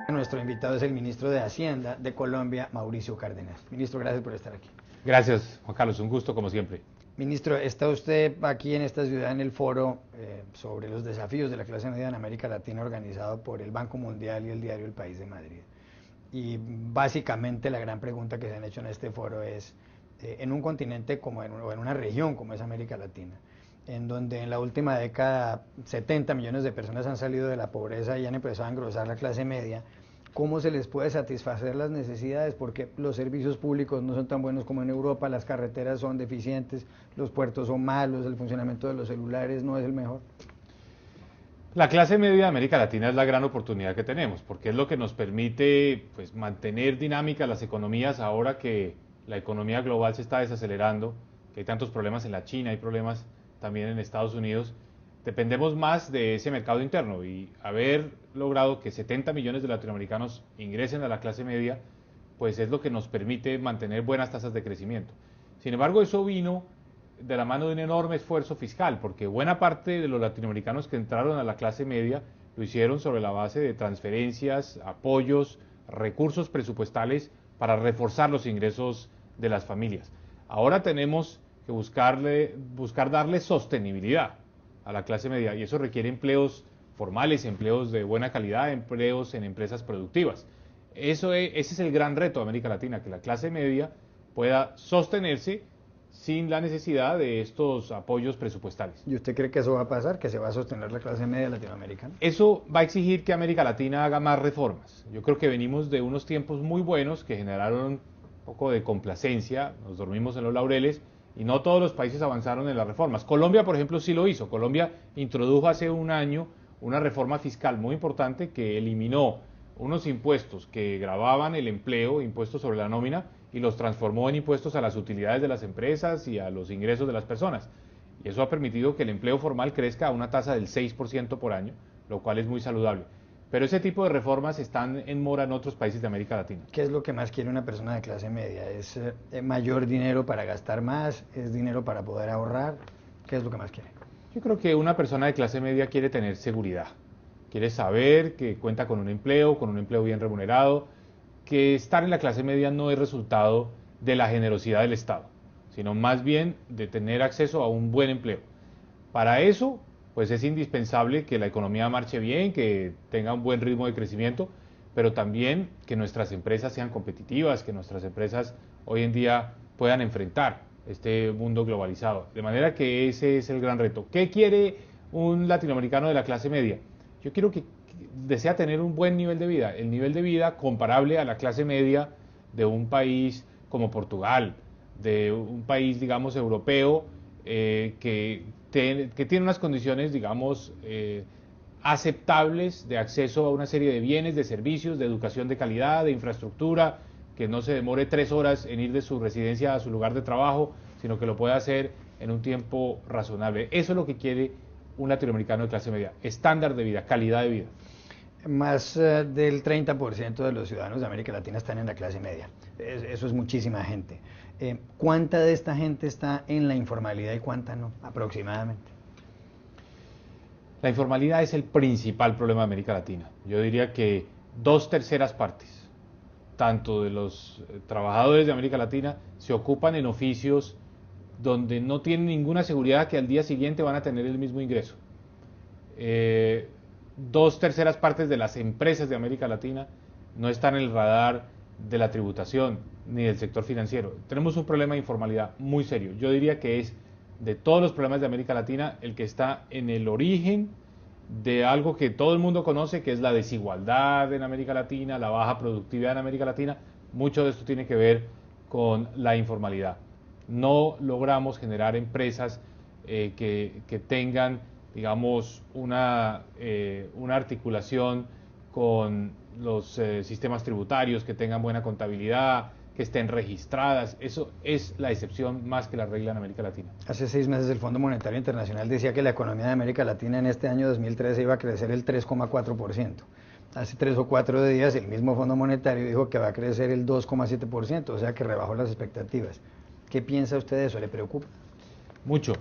Nuestro invitado es el ministro de Hacienda de Colombia, Mauricio Cárdenas. Ministro, gracias por estar aquí. Gracias, Juan Carlos, un gusto como siempre. Ministro, está usted aquí en esta ciudad en el foro sobre los desafíos de la clase media en América Latina organizado por el Banco Mundial y el diario El País de Madrid. Y básicamente la gran pregunta que se han hecho en este foro es, en un continente como en una región como es América Latina, en donde en la última década 70 millones de personas han salido de la pobreza y han empezado a engrosar la clase media, ¿cómo se les puede satisfacer las necesidades? Porque los servicios públicos no son tan buenos como en Europa, las carreteras son deficientes, los puertos son malos, el funcionamiento de los celulares no es el mejor. La clase media de América Latina es la gran oportunidad que tenemos, porque es lo que nos permite pues, mantener dinámicas las economías ahora que la economía global se está desacelerando, que hay tantos problemas en la China, hay problemas también en Estados Unidos. Dependemos más de ese mercado interno y haber logrado que 70 millones de latinoamericanos ingresen a la clase media, pues es lo que nos permite mantener buenas tasas de crecimiento. Sin embargo, eso vino de la mano de un enorme esfuerzo fiscal, porque buena parte de los latinoamericanos que entraron a la clase media lo hicieron sobre la base de transferencias, apoyos, recursos presupuestales para reforzar los ingresos de las familias. Ahora tenemos que buscar darle sostenibilidad a la clase media y eso requiere empleos formales, empleos de buena calidad, empleos en empresas productivas. Ese es el gran reto de América Latina, que la clase media pueda sostenerse sin la necesidad de estos apoyos presupuestales. ¿Y usted cree que eso va a pasar, que se va a sostener la clase media latinoamericana? Eso va a exigir que América Latina haga más reformas. Yo creo que venimos de unos tiempos muy buenos que generaron un poco de complacencia, nos dormimos en los laureles y no todos los países avanzaron en las reformas. Colombia, por ejemplo, sí lo hizo. Colombia introdujo hace un año una reforma fiscal muy importante que eliminó unos impuestos que gravaban el empleo, impuestos sobre la nómina, y los transformó en impuestos a las utilidades de las empresas y a los ingresos de las personas. Y eso ha permitido que el empleo formal crezca a una tasa del 6% por año, lo cual es muy saludable. Pero ese tipo de reformas están en mora en otros países de América Latina. ¿Qué es lo que más quiere una persona de clase media? ¿Es mayor dinero para gastar más? ¿Es dinero para poder ahorrar? ¿Qué es lo que más quiere? Yo creo que una persona de clase media quiere tener seguridad. Quiere saber que cuenta con un empleo bien remunerado, que estar en la clase media no es resultado de la generosidad del Estado, sino más bien de tener acceso a un buen empleo. Para eso, pues es indispensable que la economía marche bien, que tenga un buen ritmo de crecimiento, pero también que nuestras empresas sean competitivas, que nuestras empresas hoy en día puedan enfrentar este mundo globalizado. De manera que ese es el gran reto. ¿Qué quiere un latinoamericano de la clase media? Yo quiero que desea tener un buen nivel de vida, el nivel de vida comparable a la clase media de un país como Portugal, de un país, digamos, europeo, que tiene unas condiciones, digamos, aceptables de acceso a una serie de bienes, de servicios, de educación de calidad, de infraestructura, que no se demore 3 horas en ir de su residencia a su lugar de trabajo, sino que lo pueda hacer en un tiempo razonable. Eso es lo que quiere un latinoamericano de clase media, estándar de vida, calidad de vida. Más del 30% de los ciudadanos de América Latina están en la clase media. Eso es muchísima gente. ¿Cuánta de esta gente está en la informalidad y cuánta no, aproximadamente? La informalidad es el principal problema de América Latina. Yo diría que 2/3 partes, tanto de los trabajadores de América Latina, se ocupan en oficios donde no tienen ninguna seguridad que al día siguiente van a tener el mismo ingreso. 2/3 partes de las empresas de América Latina no están en el radar de la tributación ni del sector financiero. Tenemos un problema de informalidad muy serio. Yo diría que es de todos los problemas de América Latina el que está en el origen de algo que todo el mundo conoce, que es la desigualdad en América Latina, la baja productividad en América Latina. Mucho de esto tiene que ver con la informalidad. No logramos generar empresas que tengan, digamos, una articulación con los sistemas tributarios, que tengan buena contabilidad, que estén registradas. Eso es la excepción más que la regla en América Latina. Hace 6 meses el Fondo Monetario Internacional decía que la economía de América Latina en este año 2013 iba a crecer el 3,4%. Hace 3 o 4 días el mismo Fondo Monetario dijo que va a crecer el 2,7%, o sea que rebajó las expectativas. ¿Qué piensa usted de eso? ¿Le preocupa? Mucho.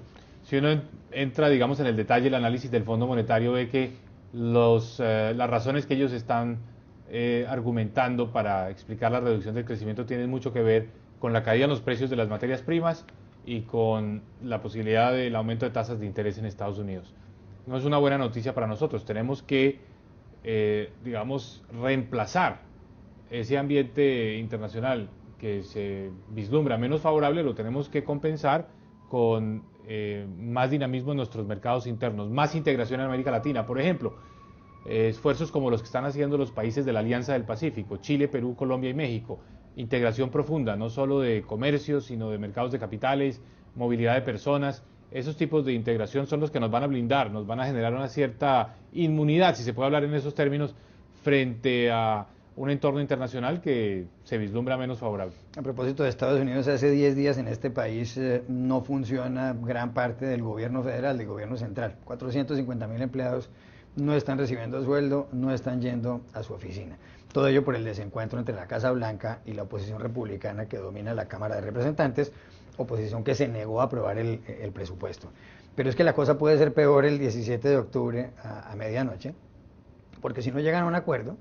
Si uno entra, digamos, en el detalle, el análisis del Fondo Monetario ve que las razones que ellos están argumentando para explicar la reducción del crecimiento tienen mucho que ver con la caída en los precios de las materias primas y con la posibilidad del aumento de tasas de interés en Estados Unidos. No es una buena noticia para nosotros. Tenemos que, digamos, reemplazar ese ambiente internacional que se vislumbra menos favorable, lo tenemos que compensar con más dinamismo en nuestros mercados internos, más integración en América Latina. Por ejemplo, esfuerzos como los que están haciendo los países de la Alianza del Pacífico, Chile, Perú, Colombia y México, integración profunda, no solo de comercio, sino de mercados de capitales, movilidad de personas. Esos tipos de integración son los que nos van a blindar, nos van a generar una cierta inmunidad, si se puede hablar en esos términos, frente a un entorno internacional que se vislumbra menos favorable. A propósito de Estados Unidos, hace 10 días en este país no funciona gran parte del gobierno federal, del gobierno central. 450.000 empleados no están recibiendo sueldo, no están yendo a su oficina. Todo ello por el desencuentro entre la Casa Blanca y la oposición republicana que domina la Cámara de Representantes, oposición que se negó a aprobar el presupuesto. Pero es que la cosa puede ser peor el 17 de octubre a medianoche, porque si no llegan a un acuerdo,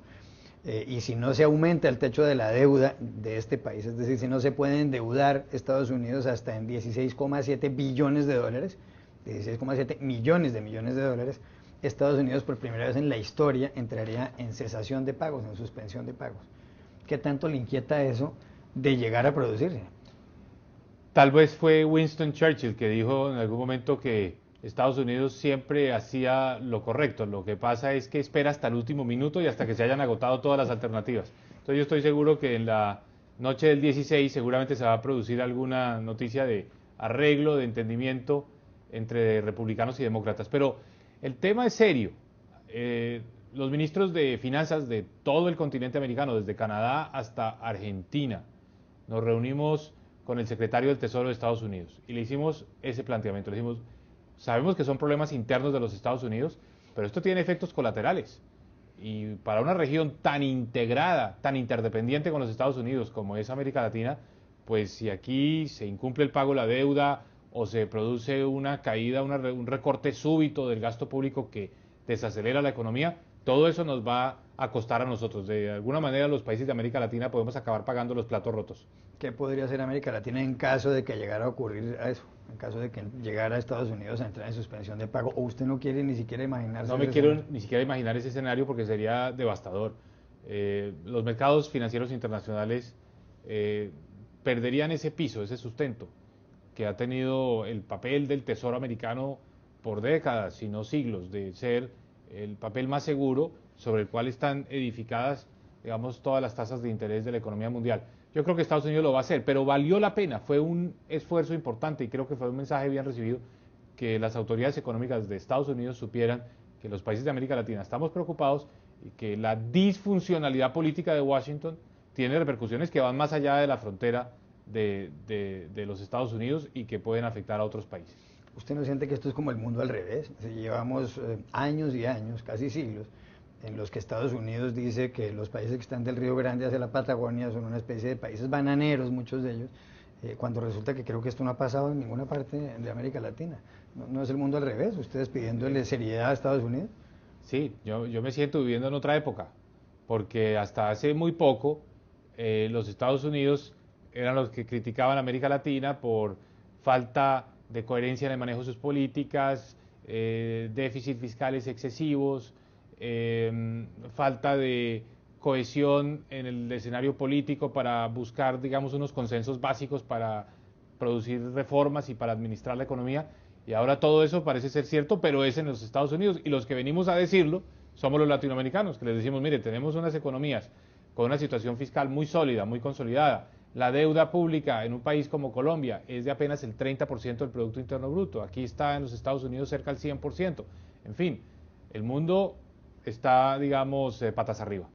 y si no se aumenta el techo de la deuda de este país, es decir, si no se puede endeudar Estados Unidos hasta en 16,7 billones de dólares, 16,7 millones de dólares, Estados Unidos por primera vez en la historia entraría en cesación de pagos, en suspensión de pagos. ¿Qué tanto le inquieta eso de llegar a producirse? Tal vez fue Winston Churchill que dijo en algún momento que Estados Unidos siempre hacía lo correcto. Lo que pasa es que espera hasta el último minuto y hasta que se hayan agotado todas las alternativas. Entonces yo estoy seguro que en la noche del 16 seguramente se va a producir alguna noticia de arreglo, de entendimiento entre republicanos y demócratas. Pero el tema es serio. Los ministros de finanzas de todo el continente americano, desde Canadá hasta Argentina, nos reunimos con el secretario del Tesoro de Estados Unidos y le hicimos ese planteamiento. Le dijimos, sabemos que son problemas internos de los Estados Unidos, pero esto tiene efectos colaterales. Y para una región tan integrada, tan interdependiente con los Estados Unidos como es América Latina, pues si aquí se incumple el pago de la deuda o se produce una caída, un recorte súbito del gasto público que desacelera la economía, todo eso nos va a costar a nosotros. De alguna manera los países de América Latina podemos acabar pagando los platos rotos. ¿Qué podría hacer América Latina en caso de que llegara a ocurrir a eso? En caso de que llegara a Estados Unidos a entrar en suspensión de pago, ¿o usted no quiere ni siquiera imaginarse? No me quiero ni siquiera imaginar ese escenario porque sería devastador. Los mercados financieros internacionales perderían ese piso, ese sustento que ha tenido el papel del Tesoro americano por décadas, si no siglos, de ser el papel más seguro sobre el cual están edificadas, digamos, todas las tasas de interés de la economía mundial. Yo creo que Estados Unidos lo va a hacer, pero valió la pena, fue un esfuerzo importante y creo que fue un mensaje bien recibido que las autoridades económicas de Estados Unidos supieran que los países de América Latina estamos preocupados y que la disfuncionalidad política de Washington tiene repercusiones que van más allá de la frontera de los Estados Unidos y que pueden afectar a otros países. ¿Usted no siente que esto es como el mundo al revés? Llevamos años y años, casi siglos, en los que Estados Unidos dice que los países que están del Río Grande hacia la Patagonia son una especie de países bananeros, muchos de ellos, cuando resulta que creo que esto no ha pasado en ninguna parte de América Latina. ¿No es el mundo al revés? ¿Ustedes pidiéndole seriedad a Estados Unidos? Sí, yo me siento viviendo en otra época, porque hasta hace muy poco los Estados Unidos eran los que criticaban a América Latina por falta de coherencia en el manejo de sus políticas, déficit fiscales excesivos, falta de cohesión en el escenario político para buscar, digamos, unos consensos básicos para producir reformas y para administrar la economía. Y ahora todo eso parece ser cierto, pero es en los Estados Unidos. Y los que venimos a decirlo somos los latinoamericanos, que les decimos, mire, tenemos unas economías con una situación fiscal muy sólida, muy consolidada. La deuda pública en un país como Colombia es de apenas el 30% del Producto Interno Bruto. Aquí está en los Estados Unidos cerca del 100%. En fin, el mundo está, digamos, patas arriba.